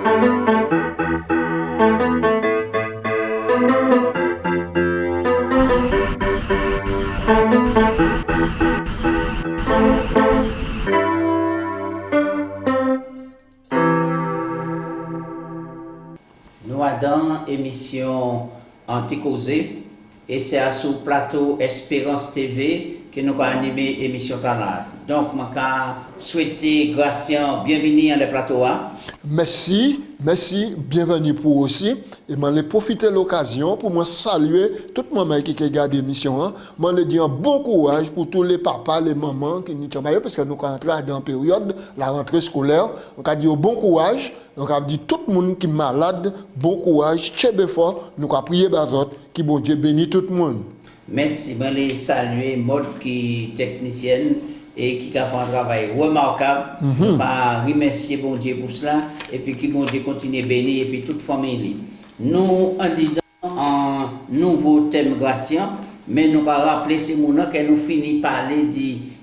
Nous avons émission Anticausé et c'est à sous plateau Espérance TV que nous avons animé l'émission là. Donc, je souhaite Gratien bienvenue à le plateau. Merci, bienvenue pour aussi. Et je vais profiter de l'occasion pour me saluer tout le monde qui regarde l'émission. Je vais dire bon courage pour tous les papas, les mamans qui nous travaillent parce que nous sommes entrés dans une période, la rentrée scolaire. On va dire bon courage. On va dire tout le monde qui est malade, bon courage, très fort. Nous allons prier pour vous, qui bon Dieu bénisse tout le monde. Merci, je vais saluer Maud qui est technicienne et qui a fait un travail remarquable. Je vais remercier bon Dieu pour cela et puis qui bon Dieu continue à bénir et puis toute famille. Nous en disant un nouveau thème gratifiant, mais nous allons rappeler ces moments que nous finissons par parler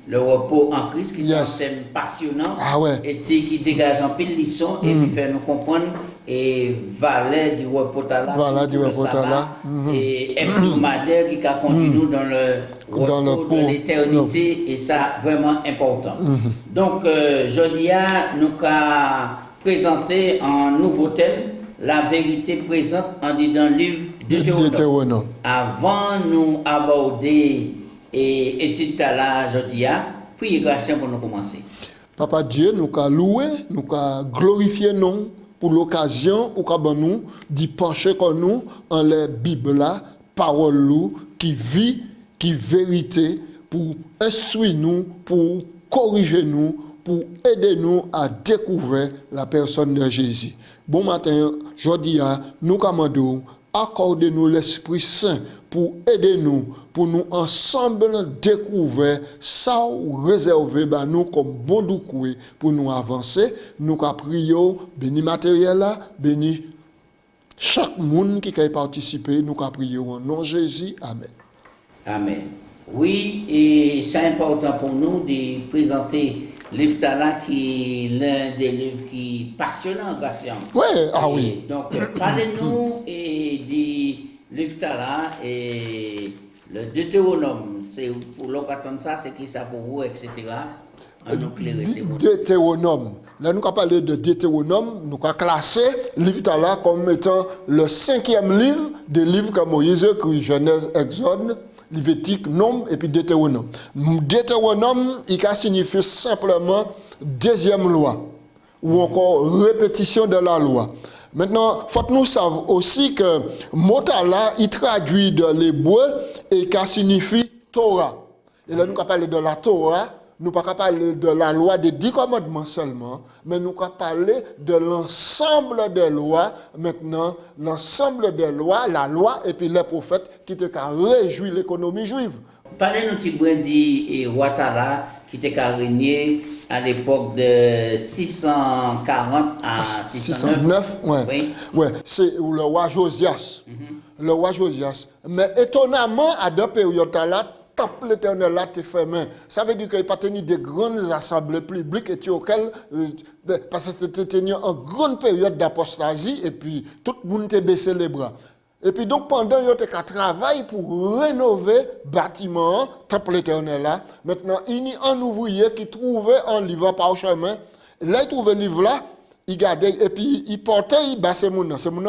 le repos en Christ, qui est un thème passionnant et qui dégage un peu de leçons et puis fait nous comprendre et valeur du repos là, et hebdomadaire qui continue dans le repos de l'éternité et ça vraiment important. Donc aujourd'hui nous allons présenter un nouveau thème, la vérité présente en dit dans le livre de Deutéronome. Avant nous aborder et étude là aujourd'hui, puis grâce pour nous commencer. Papa Dieu, nous allons louer, nous allons glorifier nous pour l'occasion où nous d'y pencher comme nous en la Bible là, parole qui vit, qui vérité pour instruire nous, pour corriger nous, pour aider nous à découvrir la personne de Jésus. Bon matin, aujourd'hui, nous commandons, accordez-nous l'Esprit Saint pour aider nous, pour nous ensemble découvrir ça ou réserver nous comme bon doucoué pour nous avancer. Nous prions, béni matériel là, béni chaque monde qui a participé, nous prions au nom de Jésus. Amen. Amen. Oui, et c'est important pour nous de présenter le livre là qui est l'un des livres qui est passionnant, Gratien. Oui, Donc, parlez-nous du livre là et le Deutéronome. C'est pour l'occasion de ça, c'est qui ça pour vous, etc. Deutéronome. Là, nous allons parler de Deutéronome. Nous allons classer le livre là comme étant le 5e livre des livres que Moïse écrit, Genèse, Exode, Lévitique, Nombre et puis Deutéronome. Deutéronome, il signifie simplement deuxième loi ou encore répétition de la loi. Maintenant, faut nous savoir aussi que mot-là, il traduit de l'hébreu et qui signifie Torah. Et là, nous allons parler de la Torah. Nous ne pouvons pas parler de la loi des 10 commandements seulement, mais nous allons parler de l'ensemble des lois. Maintenant, l'ensemble des lois, la loi et puis les prophètes qui te réjouir l'économie juive. Parlez-nous un petit peu de Ouattara qui était régné à l'époque de 640 à 609. Oui, c'est le roi Josias. Le roi Josias. Mais étonnamment, à deux périodes là, temple éternel là te fermé. Ça veut dire qu'il n'y a pas tenu de grandes assemblées publiques et auxquelles, parce que c'était tenu en grande période d'apostasie et puis tout le monde a baissé les bras. Et puis donc pendant il y a un travail pour rénover le bâtiment, temple éternel là. Maintenant, il y a un ouvrier qui trouvait un livre par chemin. Là, il trouvait le livre là. Il gardait et puis il portait, il bas c'est mon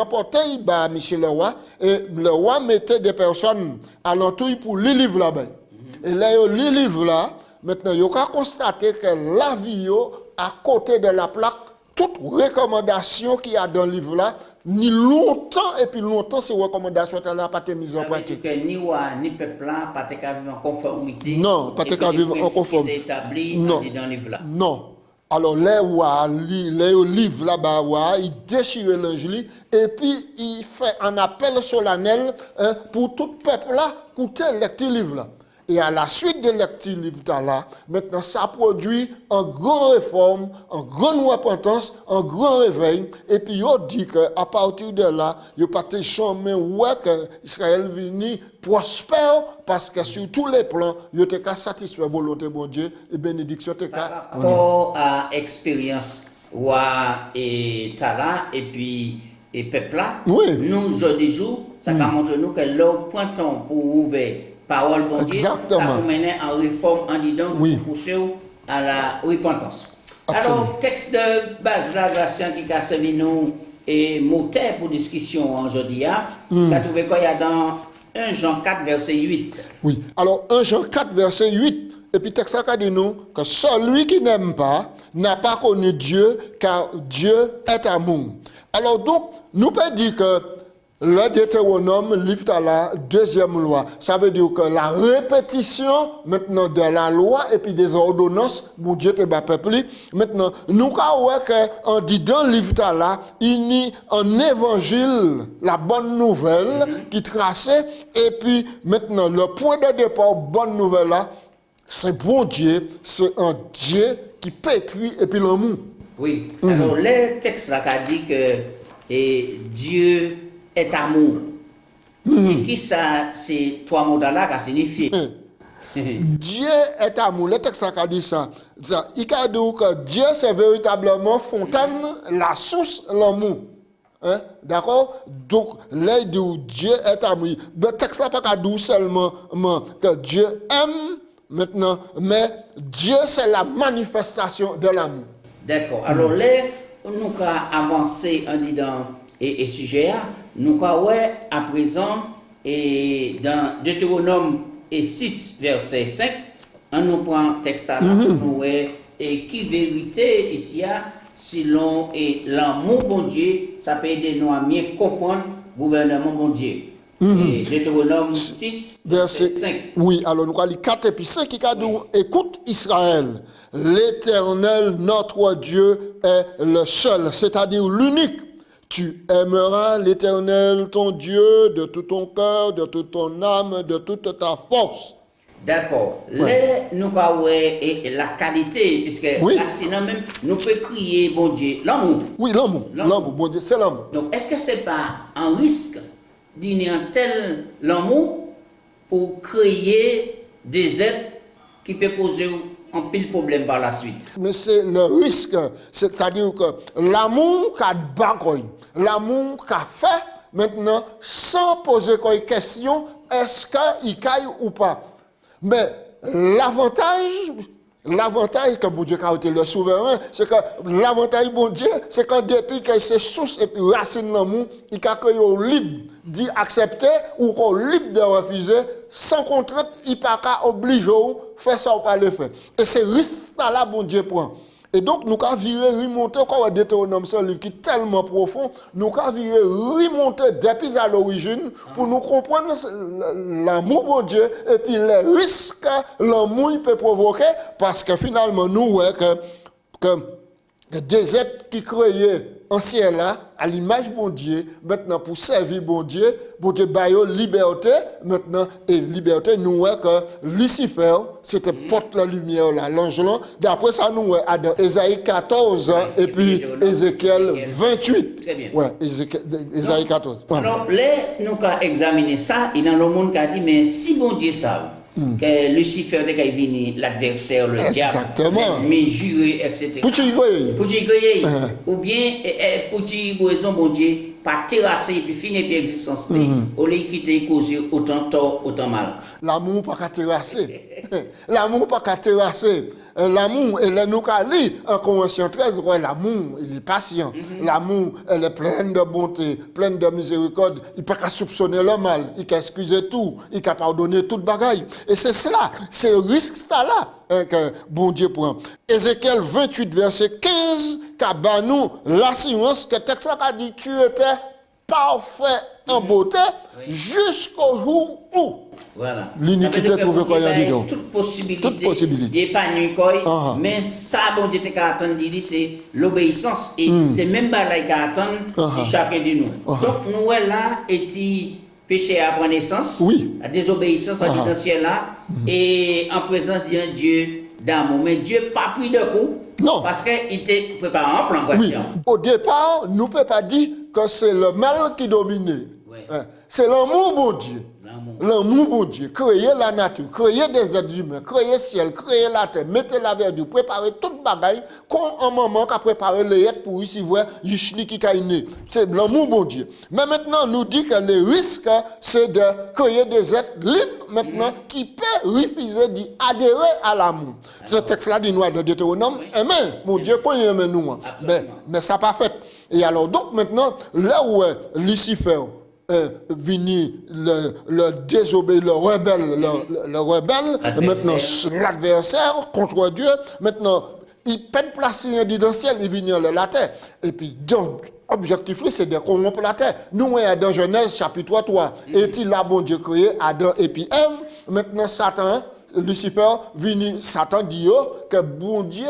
portait, il bas Michel le roi et le roi mettait des personnes alentour pour le livre là-bas. Et là, le livre là, maintenant, il a constaté que la vie à côté de la plaque, toute recommandation qu'il y a dans le livre là, ni longtemps et puis longtemps ces recommandations là pas été mises en pratique. Que ni roi ni peuple là pas vivre en conformité. Non, pas vivre en conformité. Établi non. Dans le livre là. Non. Alors, les livres là-bas, il déchire l'Évangile et puis il fait un appel solennel pour tout peuple là, écouter le livre là. Et à la suite de lecture livre là, maintenant ça produit une grande réforme, une grande repentance, un grand réveil. Et puis il dit qu'à partir de là, il n'y a pas de chemin où Israël venu prospère parce que sur tous les plans, il y a satisfait la volonté de Dieu et bénédiction. Par rapport à l'expérience roi et Tala, et puis et peuple là, Oui. nous, aujourd'hui jour, ça montre nous que l'eau pointant pour ouvrir parole bon Dieu, Exactement. ça nous mène en réforme, en disant Oui. pour pousser à la repentance. Absolument. Alors, texte de base là, Gracien, qui a servi nous et moteur pour discussion aujourd'hui, tu as trouvé quoi il y a dans 1 Jean 4, verset 8. Oui. Alors, 1 Jean 4, verset 8, et puis texte ça dit nous que celui qui n'aime pas n'a pas connu Dieu, car Dieu est amour. Alors donc, nous pouvons dire que le Deutéronome, livre à la deuxième loi, ça veut dire que la répétition maintenant de la loi et puis des ordonnances, mon Dieu te bat peuple. Maintenant, nous avons qu'en dit dans le livre là, il y a un évangile, la bonne nouvelle qui traçait, et puis maintenant, le point de départ, bonne nouvelle là, c'est bon Dieu, c'est un Dieu qui pétrit et puis l'amour. Oui. Alors, le texte là qui dit que Dieu est amour. Et qui ça, c'est trois mots là qui signifie. Dieu est amour. Le texte a dit ça. Il a dit que Dieu c'est véritablement fontaine, la source, l'amour. Hein? D'accord? Donc, là, il dit Dieu est amour. Le texte n'a pas dit seulement que Dieu aime maintenant, mais Dieu c'est la manifestation de l'amour. D'accord. Alors là, nous avons avancé en disant et sujet, nous avons à présent et dans Deutéronome 6, verset 5, on nous prend texte là, nous et qui vérité ici, selon et l'amour bon Dieu, ça peut aider nous à mieux comprendre le gouvernement bon Dieu. Et Deutéronome 6, verset 5. Oui, alors nous allons 4 et puis 5 qui a dit, écoute Israël, l'Éternel, notre Dieu, est le seul, c'est-à-dire l'unique. Tu aimeras l'Éternel, ton Dieu, de tout ton cœur, de toute ton âme, de toute ta force. D'accord. Ouais. Là, nous avons la qualité, puisque là, sinon même, nous pouvons crier, bon Dieu, l'amour. Oui, l'amour, bon Dieu, c'est l'amour. Donc, est-ce que ce n'est pas un risque d'y un tel l'amour pour créer des êtres qui peuvent poser un pile problème par la suite? Mais c'est le risque, c'est-à-dire que l'amour qu'a bagaille, l'amour qu'a fait, maintenant, sans poser de question, est-ce qu'il caille ou pas? Mais l'avantage que bon Dieu a été le souverain, c'est que l'avantage bon Dieu, c'est que depuis qu'il s'est source et puis racine l'amour, il a créé libre d'y accepter ou qu'on libre de refuser, sans contrainte, il n'a pas obligé faire ça ou pas le faire. Et c'est risque là bon Dieu prend. Et donc, nous avons viré, remonter, quand on Deutéronome, c'est un livre qui est tellement profond, nous avons viré, remonter depuis à l'origine pour nous comprendre l'amour bon Dieu et puis les risques que l'amour peut provoquer, parce que finalement, nous voyons que des êtres qui créaient en ciel là, à l'image bon Dieu, maintenant pour servir bon Dieu baille liberté, maintenant, et liberté, nous voyons que Lucifer, c'était porte la lumière là, l'ange là, d'après ça, nous voyons dans Ésaïe 14 et puis Ézéchiel 28. Très bien. Ouais, Ésaïe 14. Alors, là, nous avons examiné ça, il y a le monde qui a dit, mais si bon Dieu savent, que Lucifer est venu, l'adversaire, le diable, mais juré, etc. Pour tu créer, ou bien pour tu raison, bon Dieu, pas terrasser et puis finir par l'existence, au lieu de quitter causer autant tort, autant mal. L'amour pas qu'à terrasser. L'amour pas qu'à terrasser. L'amour, elle nous lit en Corinthiens 13, l'amour, il est patient. L'amour, elle est pleine de bonté, pleine de miséricorde. Il peut pas soupçonner le mal, il peut excuser tout, il peut pardonner toute bagaille. Et c'est cela, c'est le risque là que bon Dieu prend. Ézéchiel 28, verset 15, qu'a nous l'assurance que texte a dit tu étais parfait en beauté jusqu'au jour où. Voilà. L'iniquité trouve quoi y a dedans. Toute possibilité. D'épanouir quoi. Mais ça, bon Dieu, t'as attendu, c'est l'obéissance. Et c'est même pas là qu'il attend chacun de nous. Donc, nous, là, et péché à prendre naissance, à désobéissance à dans ciel là, et en présence d'un Dieu d'amour. Mais Dieu pas pris de coup. Non. Parce qu'il était préparé un plan question. Au départ, nous ne pouvons pas dire que c'est le mal qui domine. C'est l'amour, bon Dieu. L'amour, bon Dieu, créer la nature, créer des êtres humains, créer le ciel, créer la terre, mettre la verdure, préparer toute bagaille, comme un moment qu'a préparé les êtres pour ici voir Yishli qui a né. C'est l'amour, bon Dieu. Mais maintenant, nous dit que le risque, c'est de créer des êtres libres, maintenant, qui peuvent refuser d'adhérer à l'amour. Ce texte-là dit nous dans Deutéronome, amen, mon Dieu, qu'on aime nous. Mais ça n'a pas fait. Et alors, donc, maintenant, là où Lucifer, vini le désobéi, le rebelle, maintenant l'adversaire contre Dieu, maintenant il peut placer dans le ciel, il vient dans la terre. Et puis, donc, objectif, c'est de corrompre la terre. Nous, dans Genèse chapitre 3, est-il là, bon Dieu créé Adam et puis Ève, maintenant Satan, Lucifer, vini, Satan dit que bon Dieu,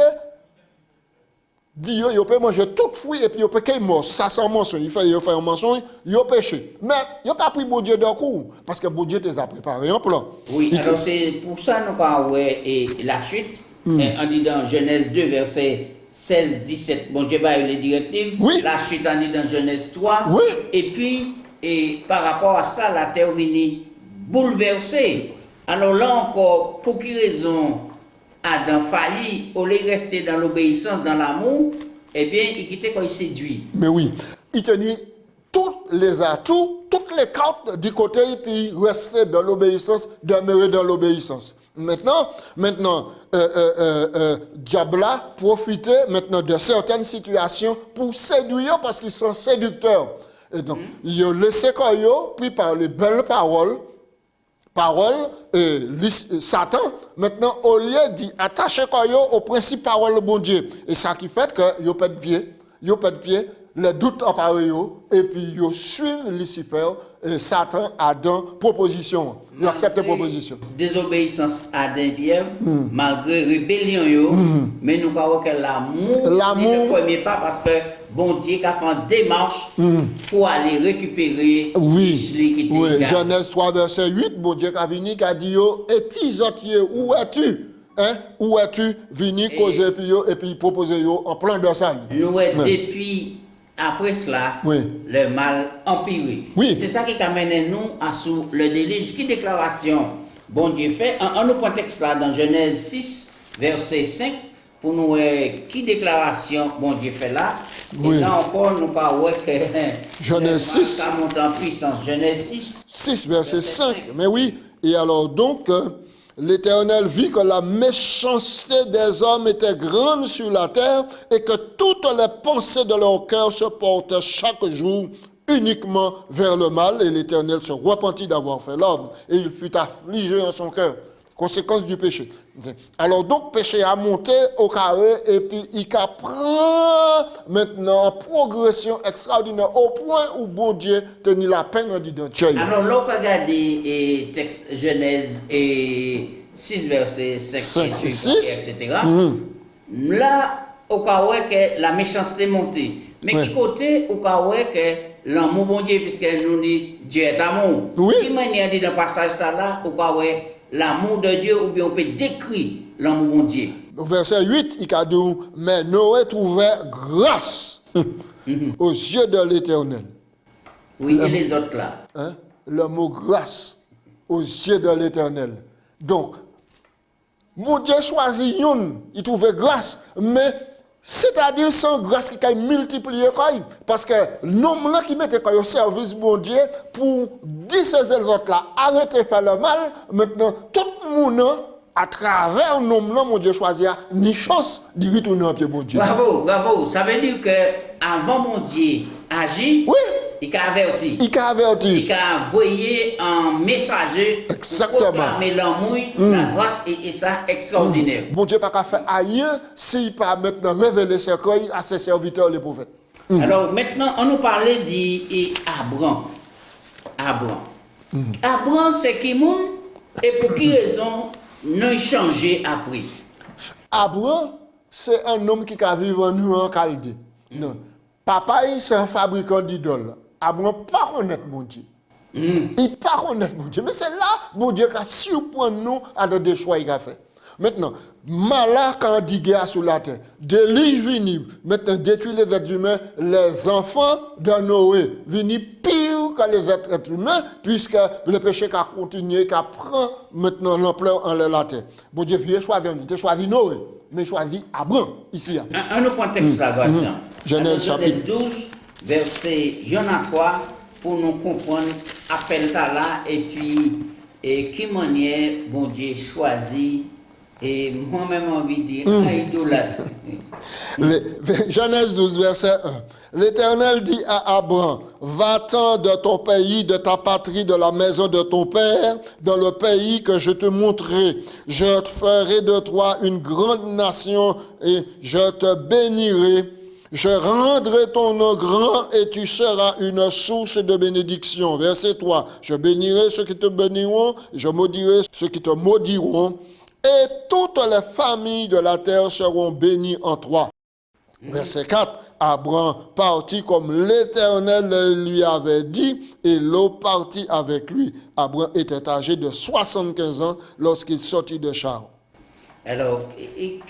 dit yo peut manger tout fruit et puis yo peut qu'il mort ça sans mensonge il fait un mensonge yo péché mais yo pas pris bon Dieu d'un coup parce que bon Dieu t'a préparé un plan. Oui, alors c'est pour ça nous avons et la chute on dit dans Genèse 2 verset 16 17 bon Dieu va les directives. Oui. La chute on dit dans Genèse 3. Oui. Et puis par rapport à cela la terre vient bouleversée. Alors là encore pour quelle raison Adam failli, au lieu de rester dans l'obéissance, dans l'amour, eh bien, il quittait quand il séduit. Mais oui, il tenait tous les atouts, toutes les cartes du côté, et puis rester dans l'obéissance, demeurer dans l'obéissance. Maintenant, Diabla profitait maintenant de certaines situations pour séduire parce qu'ils sont séducteurs. Et donc, ils ont laissé quoi, puis par les belles paroles, Satan, maintenant, au lieu d'attacher au principe parole de bon Dieu. Et ça qui fait que yo pas de pied, les doutes apparaissent, et puis yo suivent Lucifer, et Satan, Adam, proposition. Ils acceptent la proposition. Désobéissance à Adam et Ève, malgré rébellion, mais nous avons que l'amour est le premier pas parce que bon Dieu a fait une démarche pour aller récupérer Ishli qui était Genèse 3, verset 8, bon Dieu a venu, qui a dit, et tisotier, où es-tu? Où es-tu venu causer et puis proposer en plan de salut? Nous, depuis après cela, le mal empiré. Oui. C'est ça qui amène nous à sous le déluge. Qui déclaration bon Dieu fait? En nous contexte là dans Genèse 6, verset 5, pour nous qui déclaration bon Dieu fait là. Et là encore, nous parlons que Genèse 6. Ça monte en puissance. Genèse 6, verset 5. Mais oui, et alors donc, l'Éternel vit que la méchanceté des hommes était grande sur la terre et que toutes les pensées de leur cœur se portaient chaque jour uniquement vers le mal. Et l'Éternel se repentit d'avoir fait l'homme et il fut affligé en son cœur. Conséquence du péché. Alors donc, péché a monté au carré et puis il prend maintenant en progression extraordinaire au point où bon Dieu tenait la peine en disant Dieu. Alors là, on regarde le texte Genèse 6, verset 5 et 6, etc. Là, au cas où la méchanceté montée. Mais qui côté, au cas où l'amour bon Dieu, puisque nous dit Dieu est amour. Qui manière dit dans le passage là, au cas où l'amour de Dieu, ou bien on peut décrire l'amour de Dieu. Au verset 8, il a dit, mais Noé trouvait grâce aux yeux de l'Éternel. Oui, et les autres là. Le mot grâce aux yeux de l'Éternel. Donc, mon Dieu choisit une, il trouvait grâce, mais c'est-à-dire sans grâce qui a multiplié parce que l'homme là qui mettait au service bon Dieu pour dire ces autres là arrêtez de faire le mal, maintenant tout le monde à travers l'homme là mon Dieu choisit ni chance de retourner au pied bon Dieu. Bravo, ça veut dire que avant mon Dieu agit, il a averti. Il a envoyé un messager pour proclamer l'amour, la grâce et ça extraordinaire. Bon Dieu n'a pas fait rien s'il pas maintenant révéler ses secrets à ses serviteurs les prophètes. Alors maintenant, on nous parlait d'Abraham. Abraham, c'est qui moun et pour quelle raison nous changé après? Abraham, c'est un homme qui a vécu en Chaldée. Non. Papa, c'est un fabricant d'idoles. Abraham pas connaître mon Dieu. Il pas connaître mon Dieu. Mais c'est là, mon Dieu, qui a surpris nous à des choix qu'il a fait. Maintenant, malheur quand dit guerre sur la terre, déluge vini, maintenant détruire les êtres humains, les enfants de Noé, vini pire que les êtres humains, puisque le péché qui a continué, qui prend maintenant l'ampleur en la terre. Bon Dieu, il a choisi Noé, mais choisi Abraham, ici. Un autre contexte là, Gratien. Genèse chapitre 12, verset 3, pour nous comprendre appel là, et puis, et qui manière, bon Dieu, choisi. Et moi-même, envie de dire, un idolâtre. Genèse 12, verset 1. L'Éternel dit à Abraham, va-t'en de ton pays, de ta patrie, de la maison de ton père, dans le pays que je te montrerai. Je te ferai de toi une grande nation et je te bénirai. Je rendrai ton nom grand et tu seras une source de bénédiction. Verset 3. Je bénirai ceux qui te béniront, je maudirai ceux qui te maudiront. Et toutes les familles de la terre seront bénies en toi. Verset 4, Abraham partit comme l'Éternel lui avait dit, et Lot partit avec lui. Abraham était âgé de 75 ans lorsqu'il sortit de Charan. Alors,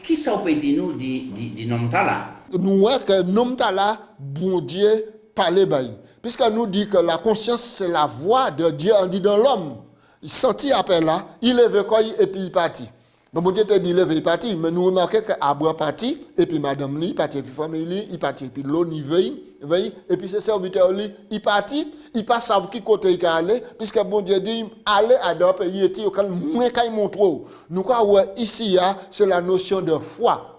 qui ça peut dire nous du nom là? Nous voyons que nom là, bon Dieu, parlait bail. Puisque nous dit que la conscience, c'est la voix de Dieu en dit dans l'homme. Il sentit appel là, il levait quoi et puis il partit. Donc, mon Dieu te dit, levé, il partit. Mais nous remarquons qu'Abraham partit, et puis madame lui, il partit, et puis famille, il partit, et puis l'autre, il veille, et puis ses serviteurs, lui, il partit, il passe savent qui côté il aller, puisque mon Dieu dit, allez à d'autres pays, et il moins qu'il montre. Nous, quoi, ici, c'est la notion de foi.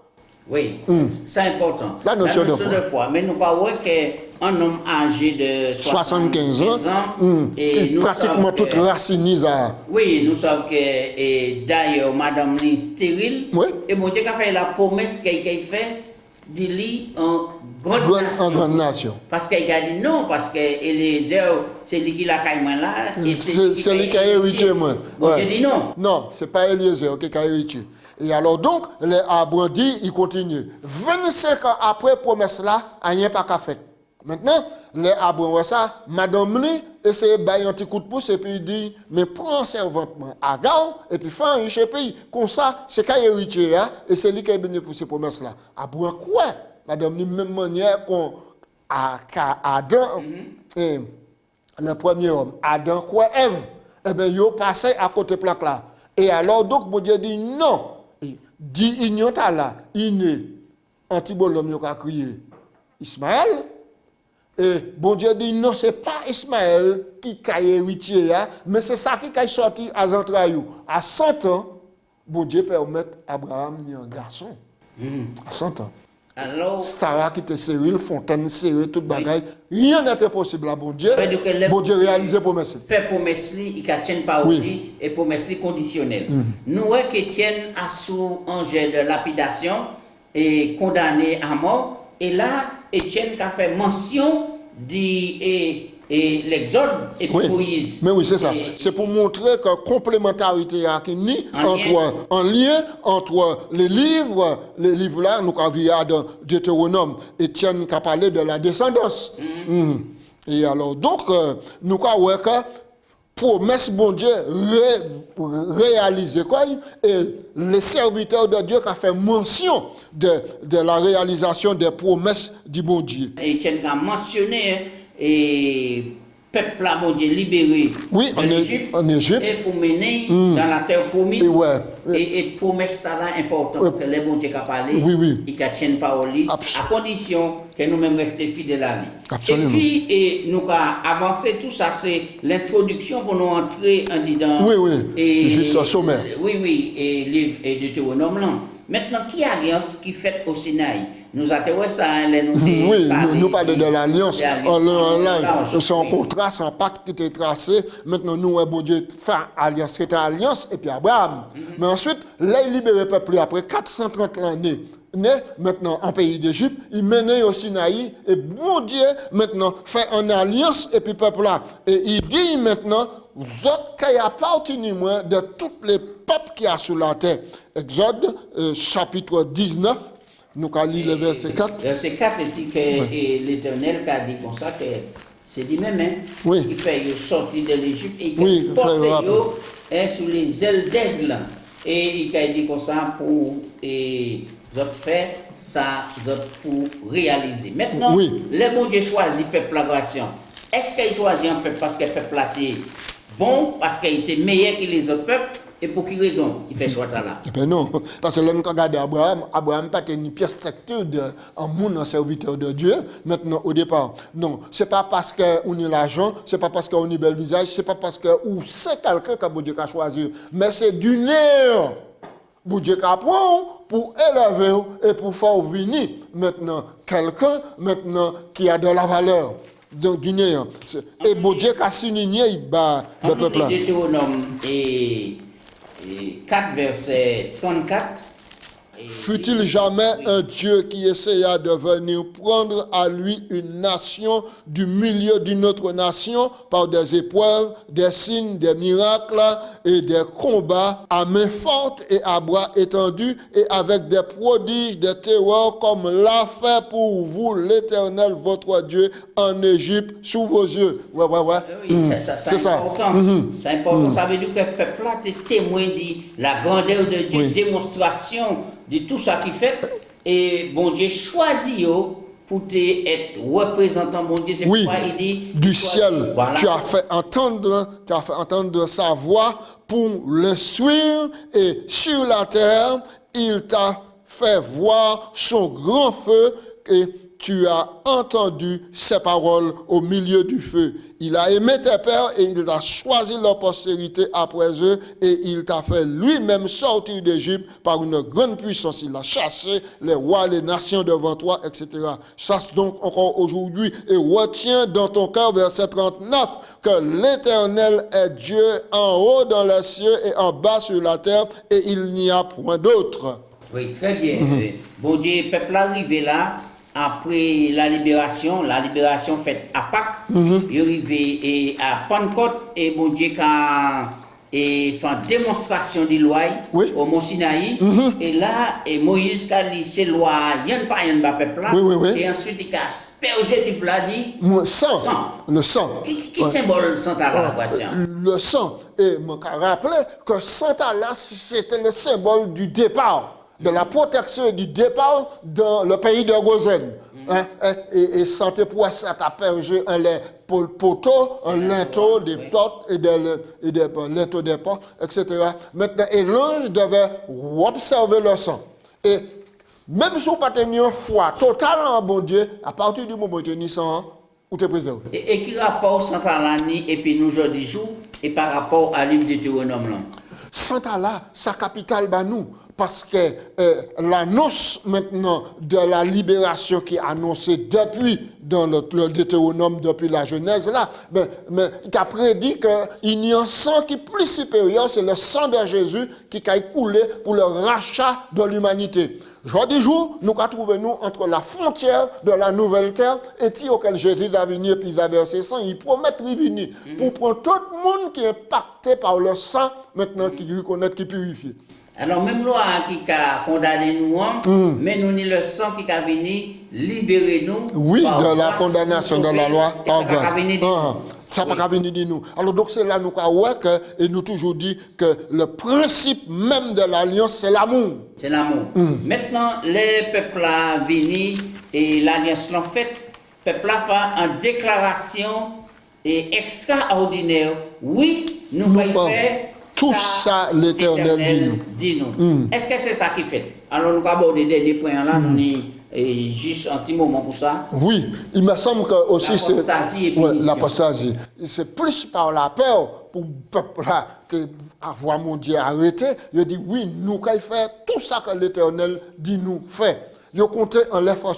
Oui, c'est important. La notion de foi. Mais nous croyons qu'un homme âgé de 75 ans, et nous pratiquement toute racine. Oui, nous savons que, et d'ailleurs, madame est stérile. Oui. Et mon Dieu a fait la promesse qu'il fait de lui en grande nation. Parce qu'il a dit non, parce que Eliezer, c'est lui qui l'a caillé là. C'est lui qui a hérité moi. Bon, j'ai dit non. Non, c'est pas Eliezer qui a hérité. Et alors donc, les Abraham dit, il continue. 25 ans après promesse là, rien pas qu'à fait. Maintenant, les Abraham ça, madame lui, essaye de bailler un petit coup de pouce et puis il dit, mais prends servantement Agar et puis fais un riche pays. Comme ça, c'est qu'à héritier, hein, et c'est lui qui a béni pour ces promesses là. Abraham quoi? Madame lui, même manière qu'on Adam, et le premier homme, Adam quoi Ève, eh bien, il passé à côté plaque là. Et alors donc, mon Dieu dit non. Dit ignota là, il est antibolom qui a crié Ismaël. Et bon Dieu dit non, c'est pas Ismaël qui a héritier, mais c'est ça qui a sorti à Zantraïou. À 100 ans, bon Dieu permet à Abraham ni un garçon. À 100 ans. Alors, Sarah qui était stérile, Fontaine serrée, toute bagaille. Rien n'était possible à bon Dieu. Bon Dieu réalisait promesse. Fait promesse, il tient parole et promesse conditionnelle. Nous, qu'Étienne a sous enjeu de lapidation et condamné à mort. Et là, Étienne a fait mention et l'Exode et puis Moïse. Mais oui, c'est ça. C'est pour montrer que complémentarité a en lien entre les livres là, nous avons vu dans Deutéronome, Étienne qui a parlé de la descendance. Et alors, donc, nous avons vu que promesse, bon Dieu, réaliser quoi? Et les serviteurs de Dieu qui ont fait mention de la réalisation des promesses du bon Dieu. Étienne a mentionné et peuple là, bon Dieu, libéré en Égypte et pour mener dans la terre promise. Et promesse là importante, c'est le bon Dieu qui a parlé, il qui tient parole, à condition que nous-mêmes restions fidèles à lui. Absolument. Et puis, nous avons avancé tout ça, c'est l'introduction pour nous entrer en dedans. C'est juste un sommaire. Et livre et Deutéronome là. Maintenant, qui alliance qui fait au Sinaï? Nous intéressons ça, nous parlons de l'alliance. C'est un contrat, c'est un pacte qui était tracé. Maintenant, nous, bon Dieu, fait alliance, c'était alliance, et puis Abraham. Mais ensuite, là, il libère le peuple après 430 années. Maintenant, en pays d'Égypte, il menait au Sinaï, et bon Dieu, maintenant, fait une alliance, et puis peuple là. Et il dit maintenant, vous autres qui appartenez moins de tous les peuples qui y a sur la terre. Exode, chapitre 19. Nous allons lire le verset 4. Verset 4, il dit que l'Éternel a dit comme ça que c'est lui-même, il fait sortir de l'Égypte et il porte sous les ailes d'aigle. Et il a dit comme ça pour faire ça pour réaliser. Maintenant, le bon Dieu choisit peuple la grâce. est-ce qu'il choisit un peuple parce que le peuple là était bon, parce qu'il était meilleur que les autres peuples, et pour quelle raison il fait ce choix-là? Eh bien non, parce que l'homme qui regarde Abraham, Abraham n'a pas une pièce secteur en monde, en serviteur de Dieu, maintenant au départ. Non, ce n'est pas parce qu'on a l'argent, ce n'est pas parce qu'on a bel visage, ce n'est pas parce que c'est quelqu'un que Dieu a choisi, mais c'est du nerf. Dieu a pris pour élever et pour faire venir maintenant quelqu'un maintenant qui a de la valeur. Donc, du néant. Et Dieu a souligné le peuple. Deutéronome et 4, verset 34. Fut-il jamais un Dieu qui essaya de venir prendre à lui une nation du milieu d'une autre nation par des épreuves, des signes, des miracles et des combats à main forte et à bras étendus et avec des prodiges, des terreurs comme l'a fait pour vous l'Éternel votre Dieu en Égypte sous vos yeux. Ouais. Oui, c'est important. C'est important. Ça veut dire que le peuple là est témoin de la grandeur de Dieu, démonstration de tout ça qu'il fait, et bon Dieu choisit pour être représentant, bon Dieu, c'est pourquoi il dit du ciel. Voilà. Tu as fait entendre sa voix pour le suivre, et sur la terre, il t'a fait voir son grand feu, et tu as entendu ses paroles au milieu du feu. Il a aimé tes pères et il a choisi leur postérité après eux et il t'a fait lui-même sortir d'Égypte par une grande puissance. Il a chassé les rois, les nations devant toi, etc. Chasse donc encore aujourd'hui et retiens dans ton cœur, verset 39, que l'Éternel est Dieu en haut dans les cieux et en bas sur la terre et il n'y a point d'autre. Oui, très bien. Bon Dieu, peuple arrivé là, après la libération faite à Pâques, il est arrivé à Pentecôte et bon Dieu a fait une démonstration de loi au Mont Sinaï. Et là, Moïse a dit ces lois, il n'y a pas un peuple là. Et ensuite, il a aspergé du Vladi. Le sang. Qui symbole le sang à la le sang. Et je me rappelle que Santa là, c'était le symbole du départ. De la protection et du départ dans le pays de Gozen. Et santé pour ça, tu as pergé un poteau, un linteau, des portes et des linteaux des portes, etc. Maintenant, et l'ange devait observer le sang. Et même si vous n'avez pas tenu une foi totale en bon Dieu, à partir du moment où tu as tenu sang, vous te préservé. Et qui rapport Santa Lani et puis nous aujourd'hui jour et par rapport à l'île de Deutéronome? Santa là, sa capitale, nous. Parce que l'annonce maintenant de la libération qui est annoncée depuis dans le Deutéronome, depuis la Genèse là, mais il a prédit qu'il y a un sang qui est plus supérieur, c'est le sang de Jésus qui a coulé pour le rachat de l'humanité. Aujourd'hui jour, nous trouvons entre la frontière de la nouvelle terre et qui auquel Jésus a venu et puis il a versé sang, il promet de venir pour prendre tout le monde qui est impacté par le sang maintenant qui reconnaît, qui purifie. Alors, même loi qui a condamné nous, mais nous ni le sang qui a venu libérer nous. Oui, de la condamnation de la loi par grâce. Ça n'a pas venir de nous. Alors, donc, c'est là nous et nous toujours dit que le principe même de l'alliance, c'est l'amour. C'est l'amour. Maintenant, les peuples sont venus et l'alliance l'ont faite. Les peuples ont fait une déclaration extraordinaire. Oui, nous pouvons faire. Tout ça, l'Éternel dit nous. Est-ce que c'est ça qui fait? Alors, nous avons abordé des points là, nous avons juste un petit moment pour ça. Oui, il me semble que aussi c'est l'apostasie. C'est plus par la peur pour le peuple là, avoir mon Dieu arrêté. Il dit oui, nous allons faire tout ça que l'Éternel dit nous fait. Il compte en l'effort.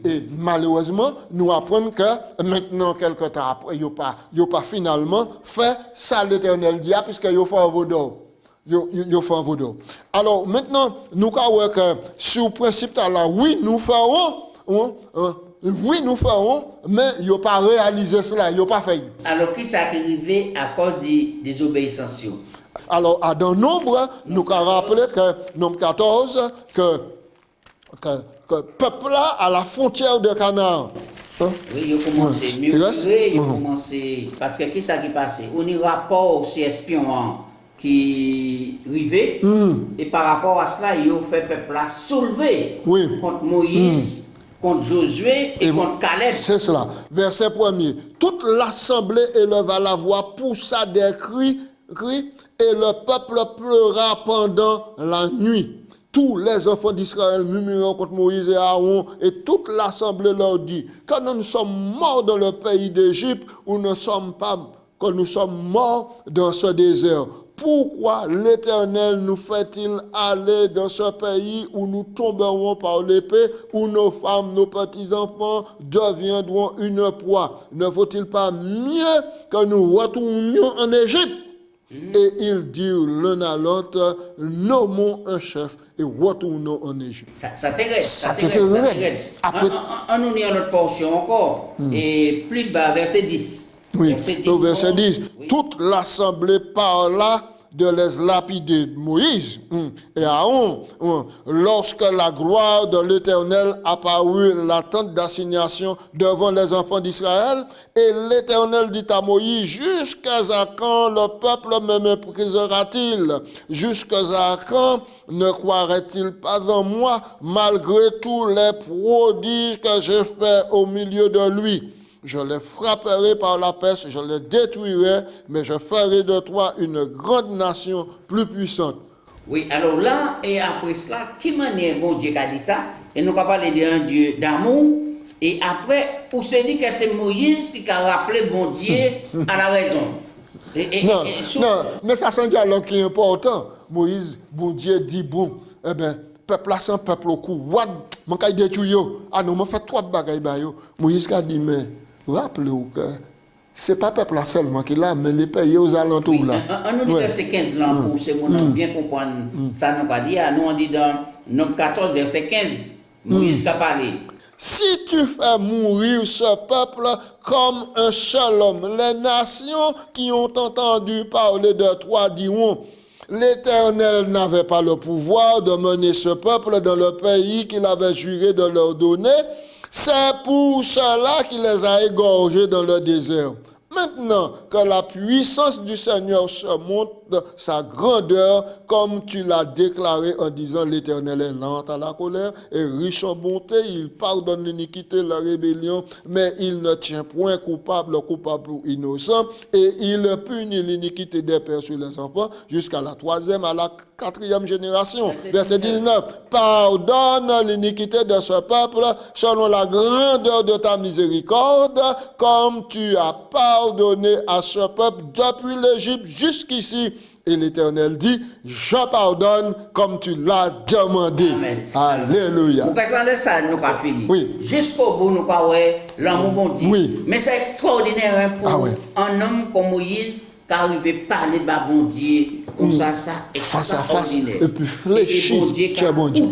Et malheureusement, nous apprenons que maintenant, quelque temps après, il n'y a pas finalement fait ça l'Éternel dit, puisqu'il y a fait un vaudou. Alors maintenant, nous avons que sur le principe là, oui, nous ferons, mais il n'y a pas réalisé cela, il n'y a pas fait. Alors, qui s'est arrivé à cause des désobéissances? Alors, dans le nombre, nous avons rappelé que, nombre 14, que le peuple là à la frontière de Canaan. Oui, il a commencé mieux. Il a commencé. Parce que qu'est-ce qui passe? On y rapport ces espions qui arrivaient. Et par rapport à cela, il a fait le peuple là soulever contre Moïse contre Josué et contre Caleb. C'est cela. Verset 1er. Toute l'assemblée éleva la voix, poussa des cris, et le peuple pleura pendant la nuit. Tous les enfants d'Israël murmurant contre Moïse et Aaron, et toute l'assemblée leur dit, quand nous sommes morts dans le pays d'Égypte, ou ne sommes pas, quand nous sommes morts dans ce désert, pourquoi l'Éternel nous fait-il aller dans ce pays où nous tomberons par l'épée, où nos femmes, nos petits-enfants deviendront une proie? Ne faut-il pas mieux que nous retournions en Égypte? Et ils dirent l'un à l'autre, nommons un chef et retournons en Égypte. Ça t'intéresse. On nous lit notre portion encore. Et plus de bas, verset 10. Oui, verset 10. Oui. Toute l'assemblée parla de les lapider Moïse et Aaron. Lorsque la gloire de l'Éternel apparut la tente d'assignation devant les enfants d'Israël, et l'Éternel dit à Moïse, jusqu'à quand le peuple me méprisera-t-il? Jusqu'à quand ne croirait-il pas en moi, malgré tous les prodiges que j'ai faits au milieu de lui? Je les frapperai par la peste, je les détruirai, mais je ferai de toi une grande nation plus puissante. Oui, alors là, et après cela, qui manière bon Dieu qui a dit ça? Et nous avons parlé d'un Dieu d'amour. Et après, on se dit que c'est Moïse qui a rappelé bon Dieu à la raison. Non, mais ça c'est un dialogue qui est important. Moïse, bon Dieu dit bon, eh bien, peuple là sans peuple au cou. What? Mon kay détruire. Ah non, moi fait trois bagailles ba yo. Moïse a dit mais rappelez-vous que c'est pas peuple là seulement qui là, mais les pays aux alentours là. On nous dit verset 15 là pour ce monde bien comprendre ça nous pas dit. Nous on dit dans Nombre 14 verset 15. Moïse a parlé. Si tu fais mourir ce peuple comme un seul homme, les nations qui ont entendu parler de toi diront, l'Éternel n'avait pas le pouvoir de mener ce peuple dans le pays qu'il avait juré de leur donner. C'est pour cela qu'il les a égorgés dans le désert. Maintenant que la puissance du Seigneur se montre sa grandeur, comme tu l'as déclaré en disant, l'Éternel est lent à la colère et riche en bonté, il pardonne l'iniquité, la rébellion, mais il ne tient point coupable ou innocent, et il punit l'iniquité des pères sur les enfants jusqu'à la 3e, à la 4e génération. Verset 19. Pardonne l'iniquité de ce peuple selon la grandeur de ta miséricorde, comme tu as pardonné à ce peuple depuis l'Égypte jusqu'ici. Et l'Éternel dit, je pardonne comme tu l'as demandé. Amen. Alléluia. Pour que ça nous pas fini. Oui. Jusqu'au bout, nous avons l'amour bon Dieu. Oui. Mais c'est extraordinaire pour un homme comme Moïse qui arrive à parler de bon Dieu comme ça face à face. Extraordinaire. Et puis fléchir. Et bon Dieu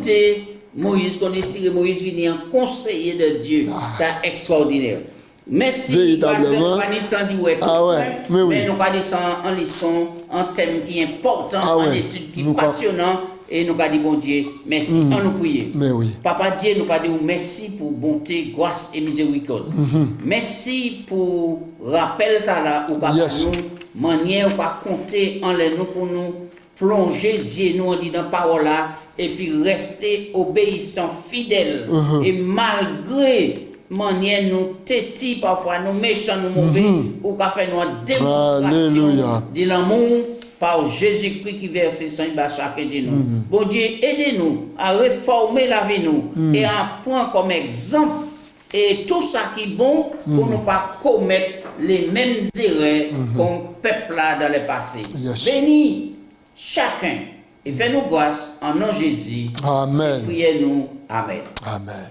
Moïse, qu'on est Moïse venu en conseiller de Dieu. C'est extraordinaire. Merci. Véritablement. Mais nous allons descendre en leçon, un thème qui est important, en étude qui est passionnant. Et nous allons dire, bon Dieu, merci. On nous prie. Papa Dieu, nous allons dire merci pour bonté, grâce et miséricorde. Merci pour rappel ta ou nous, manière ou pas compter en les nous pour nous plonger, nous dit dans parole là, et puis rester obéissant, fidèle. Et malgré manière nous tétis parfois nous méchants nous mauvais ou qu'a fait nous démonstration de l'amour par Jésus-Christ qui verse son à chacun de nous. Bon Dieu, aidez-nous à réformer la vie nous et à prendre comme exemple et tout ça qui est bon pour ne pas commettre les mêmes erreurs qu'on peuple là dans le passé. Bénis chacun et fais-nous grâce en nom de Jésus. Amen. Priez-nous. Amen. Amen.